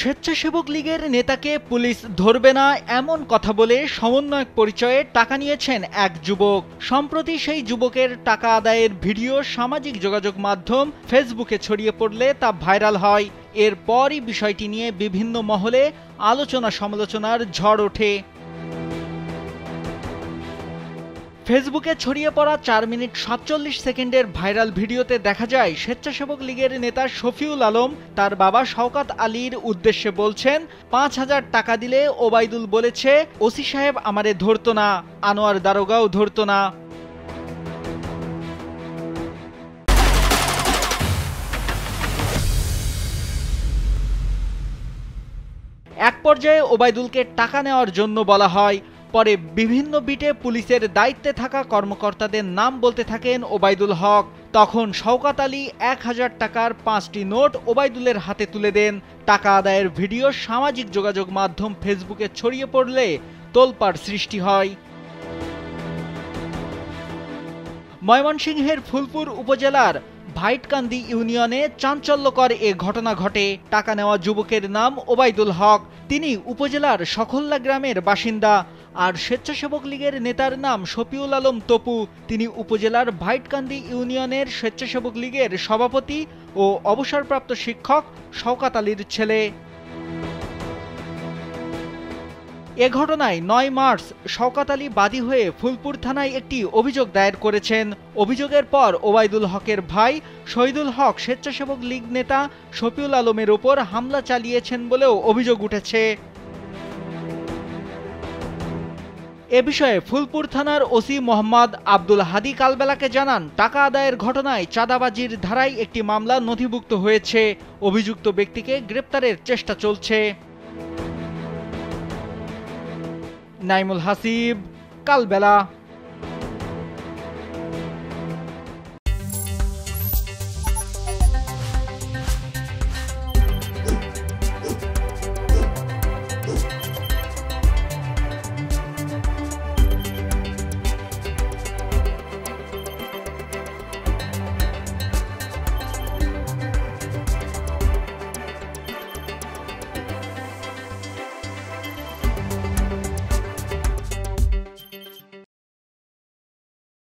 স্বেচ্ছাসেবক লীগের নেতাকে পুলিশ ধরবে না এমন কথা বলে সমন্বয়ক পরিচয়ে টাকা নিয়েছেন এক যুবক। সম্প্রতি সেই যুবকের টাকা আদায়ের ভিডিও সামাজিক যোগাযোগ মাধ্যম ফেসবুকে ছড়িয়ে পড়লে তা ভাইরাল হয়। এরপরই বিষয়টি নিয়ে বিভিন্ন মহলে আলোচনা সমালোচনার ঝড় ওঠে। ফেসবুকে ছড়িয়ে পড়া 4 মিনিট 47 সেকেন্ডের ভাইরাল ভিডিওতে দেখা যায় স্বেচ্ছাসেবক লীগের নেতা শফিউল আলম তার বাবা শওকত আলীর উদ্দেশ্যে বলছেন, 5,000 টাকা দিলে ওবায়দুল বলেছে ওসি সাহেব আমারে ধরতো না, আনোয়ার দারোগাও ধরতো না। এক পর্যায়ে ওবায়দুলকে টাকা নেওয়ার জন্য বলা হয়। পরে বিভিন্ন বিটে পুলিশের দায়িত্বে থাকা কর্মকর্তাদের নাম বলতে থাকেন ওবায়দুল হক। তখন শওকত আলী 1,000 টাকার 5টি নোট ওবায়দুলের হাতে তুলে দেন। টাকা আদায়ের ভিডিও সামাজিক যোগাযোগ মাধ্যম ফেসবুকে ছড়িয়ে পড়লে তোলপাড় সৃষ্টি হয়। ময়মনসিংহের ফুলপুর উপজেলার ভাইটকান্দি ইউনিয়নে চাঞ্চল্যকর এ ঘটনা ঘটে। টাকা নেওয়া যুবকের নাম ওবায়দুল হক। তিনি উপজেলার সখল্লা গ্রামের বাসিন্দা। আর স্বেচ্ছাসেবক লীগের নেতার নাম শফিউল আলম তপু। তিনি উপজেলার ভাইটকান্দি ইউনিয়নের স্বেচ্ছাসেবক লীগের সভাপতি ও অবসরপ্রাপ্ত শিক্ষক শওকত আলীর ছেলে। এ ঘটনায় 9 মার্চ শওকত আলী বাদী হয়ে ফুলপুর থানায় একটি অভিযোগ দায়ের করেছেন। অভিযোগের পর ওবায়দুল হকের ভাই শহীদুল হক স্বেচ্ছাসেবক লীগ নেতা শফিউল আলমের ওপর হামলা চালিয়েছেন বলেও অভিযোগ উঠেছে। এ বিষয়ে ফুলপুর থানার ওসি মোহাম্মদ আব্দুল হাদি কালবেলাকে জানান, টাকা আদায়ের ঘটনায় চাঁদাবাজির ধারায় একটি মামলা নথিভুক্ত হয়েছে। অভিযুক্ত ব্যক্তিকে গ্রেপ্তারের চেষ্টা চলছে। নাইমুল হাসিব, কালবেলা।